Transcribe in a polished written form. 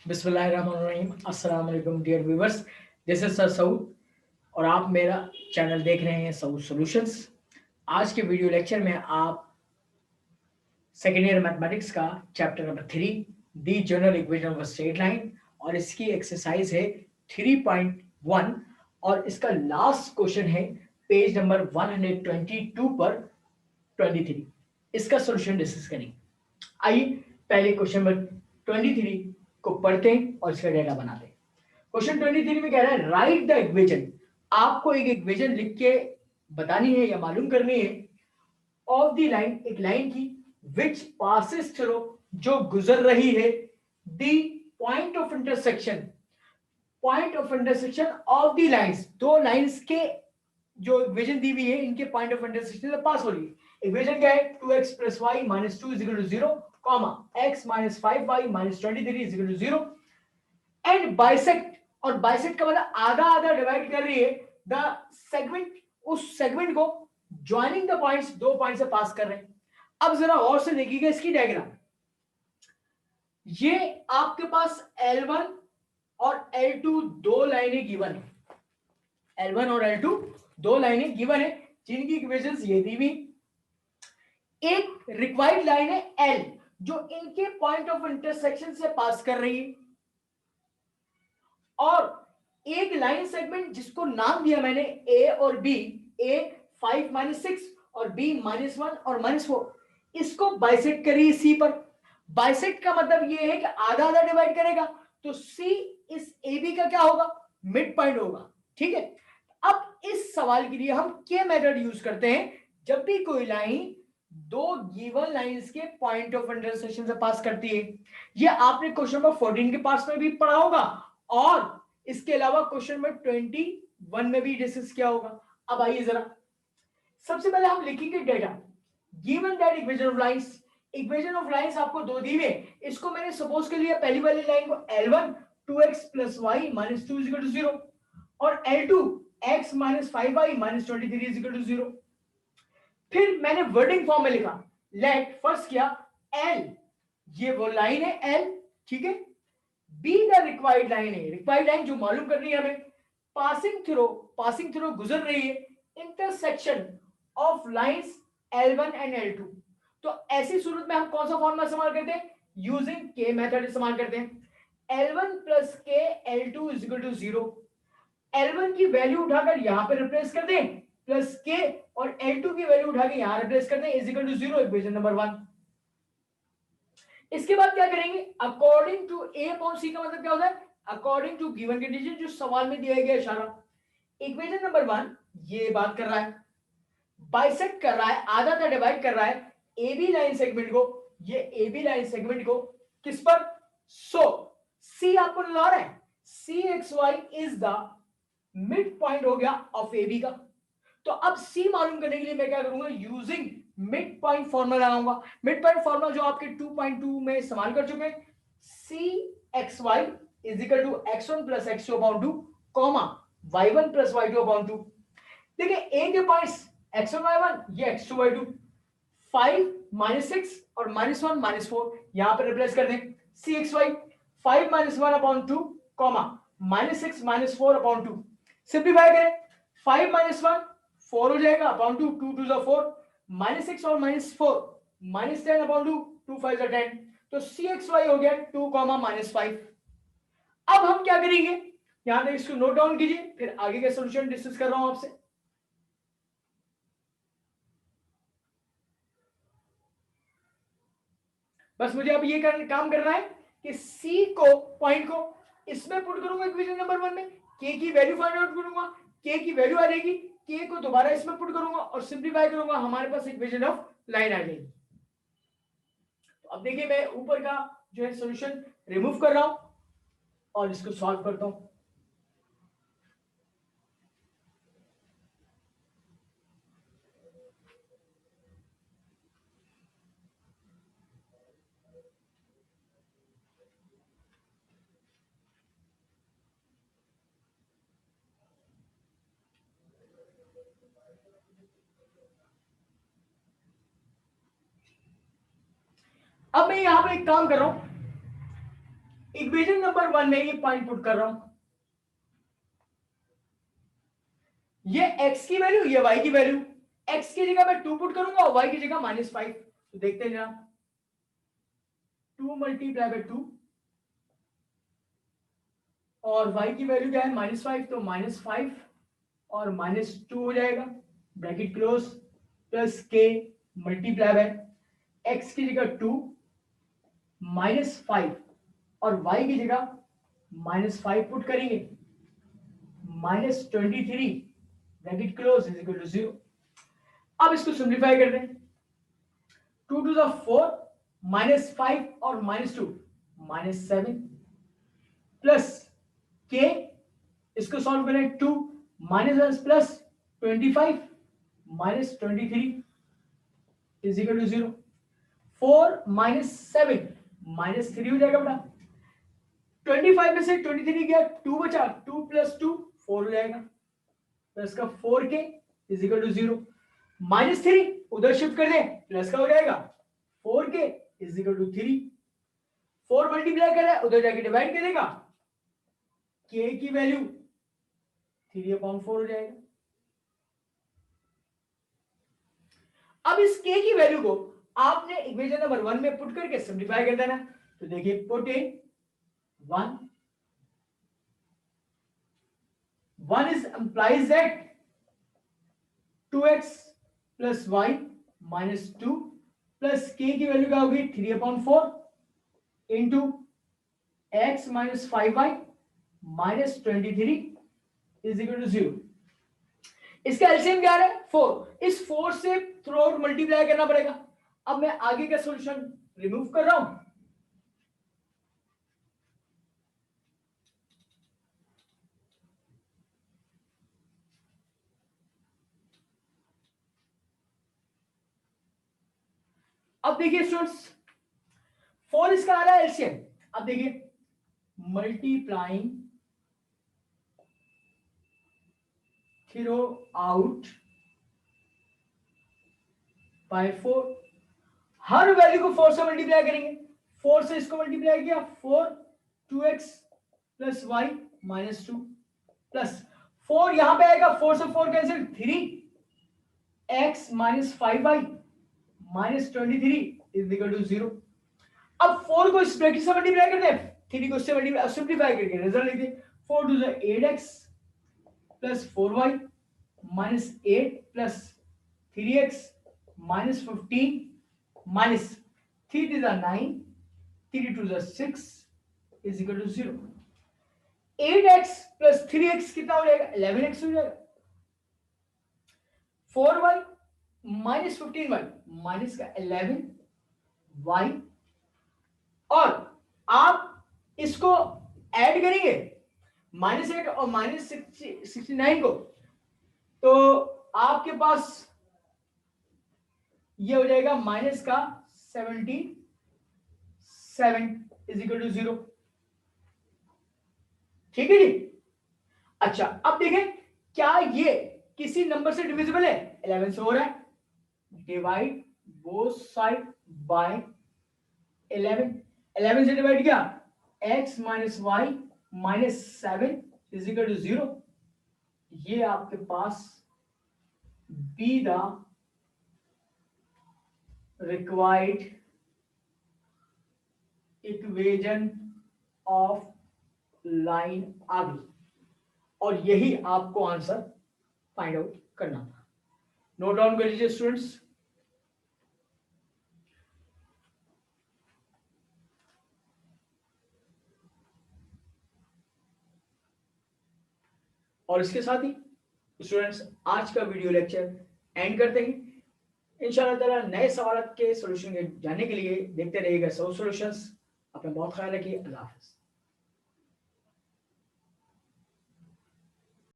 बिस्मिल्लाहिर्रहमानिर्रहीम। अस्सलाम वालेकुम dear viewers, this is sir Saud और आप मेरा चैनल देख रहे हैं सऊद सॉल्यूशंस। आज के वीडियो लेक्चर में आप सेकेंड ईयर मैथमेटिक्स का chapter number 3 the general equation of a straight line और इसकी एक्सरसाइज है 3.1 और इसका लास्ट क्वेश्चन है पेज नंबर 122 पर 23। इसका सॉल्यूशन डिस्कस करेंगे। आइए पहले क्वेश्चन नंबर 23 को पढ़ते हैं और इसका डेटा बनाते हैं। क्वेश्चन 23 में कह रहा है राइट द इक्वेशन। आपको एक इक्वेशन लिख के बतानी है या मालूम करनी है ऑफ द लाइन, एक लाइन की विच पासिस थ्रू, जो गुजर रही है the point of intersection, point of intersection of the lines, दो लाइंस के जो इक्वेशन दी हुई है इनके पॉइंट ऑफ इंटरसेक्शन से पास हो रही है। इक्वेशन क्या है 2x + y - 2 = 0, x - 5y - 23 = 0 and bisect, और बाइसेक्ट का मतलब आधा आधा डिवाइड कर रही है द सेगमेंट, उस सेगमेंट को ज्वाइनिंग द पॉइंट्स, दो पॉइंट से पास कर रहे हैं। अब जरा और से देखिएगा इसकी डायग्राम। ये आपके पास L1 और L2 दो लाइनें गिवन है, L1 और L2 दो लाइनें गिवन है जिनकी इक्वेशंस ये दी हुई। एक रिक्वायर्ड लाइन है L जो इनके पॉइंट ऑफ इंटरसेक्शन से पास कर रही है, और एक लाइन सेगमेंट जिसको नाम दिया मैंने A और B, A 5 - 6 और B -1 और -4, इसको बाइसेक्ट करिए C पर। बाइसेक्ट का मतलब ये है कि आधा आधा डिवाइड करेगा, तो C इस AB का क्या होगा, मिड पॉइंट होगा। ठीक है, अब इस सवाल के लिए हम क्या मेथड यूज करते हैं, जब भी कोई लाइन दो गिवन लाइंस के पॉइंट ऑफ इंटरसेक्शन से पास करती है। ये आपने क्वेश्चन नंबर 14 के पास में भी पढ़ा होगा और इसके अलावा क्वेश्चन नंबर 21 में भी डिस्कस किया होगा। अब आइए जरा सबसे पहले हम लिखेंगे data given that equation of lines. Equation of lines आपको दो दी है, इसको मैंने सपोज के लिए पहली वाली लाइन को L1 2x + y - 2 = 0 और L2 x - 5y - 23 = 0। फिर मैंने वर्डिंग फॉर्म में लिखा, लेट फर्स्ट किया L, ये वो लाइन है L, ठीक है। बी द रिक्वायर्ड लाइन है, रिक्वायर्ड लाइन जो मालूम करनी है हमें, पासिंग थ्रू गुजर रही है intersection of lines L1 and L2। तो ऐसी सूरत में हम कौन सा फॉर्मूला इस्तेमाल करते हैं, यूजिंग के मेथड इस्तेमाल करते हैं। L1 + k L2 = 0। L1 की वैल्यू उठाकर यहां पे रिप्लेस कर दें प्लस के, और L2 की वैल्यू उठा के यहां रिप्लेस कर दें = 0, इक्वेशन नंबर 1। इसके बाद क्या करेंगे, according to A upon C का मतलब क्या होता है, अकॉर्डिंग टू गिवन कंडीशन, जो सवाल में दिया गया इशारा। इक्वेशन नंबर 1 ये बात कर रहा है, बाइसेक्ट कर रहा है, आधा आधा डिवाइड कर रहा है AB लाइन सेगमेंट को, ये AB लाइन सेगमेंट को किस पर, सो C आपको नजर आ रहा है, CXY is the mid point हो गया ऑफ AB का। तो अब C मालूम करने के लिए मैं क्या करूंगा, यूजिंग मिड पॉइंट फॉर्मूला लगाऊंगा। मिड पॉइंट फॉर्मूला जो आपके 2.2 में इस्तेमाल कर चुके हैं, CXY = x1 + x2/2, y1 + y2/2। देखिए ए के पॉइंट्स x1 y1, ये x2 y2, 5 - 6 और -1 -4 यहां पर रिप्लेस कर दें। CXY 5 - 1/2, -6 -4/2, सिंप्लीफाई करें, 5 - 1 4 हो जाएगा अपॉन 2, 2 2 4, -6 और -4 -10/2, 2 5 10, तो CXY हो गया 2, -5। अब हम क्या करेंगे, यहां तक इसको नोट डाउन कीजिए, फिर आगे का सॉल्यूशन डिस्कस कर रहा हूं आपसे। बस मुझे अब ये काम करना है कि C को, पॉइंट को इसमें पुट करूंगा इक्वेशन नंबर 1 में, K की वैल्यू फाइंड आउट करूंगा, K की वैल्यू आ जाएगी, K को दोबारा इसमें पुट करूंगा और सिंपलीफाई करूंगा, हमारे पास इक्वेशन ऑफ लाइन आ जाएगी। तो अब देखिए मैं ऊपर का जो है सॉल्यूशन रिमूव कर रहा हूं और इसको सॉल्व करता हूं। अब मैं यहां पर एक काम कर रहा हूं, इक्वेशन नंबर 1 में ये पॉइंट पुट कर रहा हूं, ये x की वैल्यू, ये y की वैल्यू। x की जगह मैं 2 पुट करूंगा और y की जगह -5। तो देखते हैं जनाब, 2 मल्टीप्लाई बाय 2 और y की वैल्यू क्या है -5, तो -5 और -2 हो जाएगा, bracket close, plus k multiply by x की जगह 2 -5 और y की जगह -5 पुट करेंगे, -23 bracket close is equal to 0। अब इसको सिंप्लीफाई कर दें, 2 टू द 4 -5 और -2 -7 प्लस k, इसको सॉल्व करें, 2 -1 प्लस 25 -23 इज इक्वल टू 0। 4 -7 -3 हो जाएगा बेटा, 25 में से 23 गया, 2 बचा, 2 प्लस 2 4 हो जाएगा, प्लस का 4k इज इक्वल टू 0। -3 उधर शिफ्ट कर दें, प्लस का हो जाएगा 4k is equal to 3। 4 multiply कर रहा है, उधर जाके डिवाइड करेगा, k की वैल्यू 3/4 हो जाएगा। अब इस k की वैल्यू को आपने इक्वेशन नंबर 1 में पुट करके सिंप्लीफाई कर देना। तो देखिए, put in 1 is implies that 2x plus y minus 2 plus k की वैल्यू क्या होगी 3/4 into x minus 5y minus 23 is equal to 0। इसका एलसीएम क्या है 4। इस 4 से थ्रू आउट मल्टीप्लाई करना पड़ेगा। अब मैं आगे का सॉल्यूशन रिमूव कर रहा हूं, अब देखिए स्टूडेंट्स, 4 इसका आ रहा है एलसीएम। अब देखिए, multiplying through out by 4, her value को 4 से मल्टीप्लाई करेंगे। 4 से इसको मल्टीप्लाई किया, 4 2x plus y minus 2 plus 4 यहां पे आएगा, 4 से 4 cancel, 3x minus 5y minus 23 is equal to 0। अब 4 को इस ब्रैकेट से मल्टीप्लाई करते हैं, 3 को इससे मल्टीप्लाई सिंप्लीफाई करके रिजल्ट लिखते हैं, 4 to the 8x plus 4y minus 8 plus 3x minus 15 minus 3 to the 9 3 to the 6 is equal to 0। 8x plus 3x कितना हो जाएगा 11x हो जाएगा, 4y माइनस 15y माइनस का 11y, और आप इसको ऐड करेंगे -8 और -69 को, तो आपके पास ये हो जाएगा माइनस का 77 इज इक्वल टू 0। ठीक है जी। अच्छा, अब देखें क्या ये किसी नंबर से डिविजिबल है, 11 से हो रहा है, डिवाइड बोथ साइड बाय 11, 11 से डिवाइड किया, x minus y minus 7 is equal to 0। ये आपके पास be the required equation of line आ गई, और यही आपको आंसर फाइंड आउट करना था। नोट डाउन कर लीजिए स्टूडेंट्स। और इसके साथ ही स्टूडेंट्स आज का वीडियो लेक्चर एंड करते हैं। इंशाअल्लाह ताला नए सवाल के सॉल्यूशन जानने के लिए देखते रहिएगा सौ सॉल्यूशंस। अपना बहुत ख्याल रखिए। अल्लाह हाफिज़।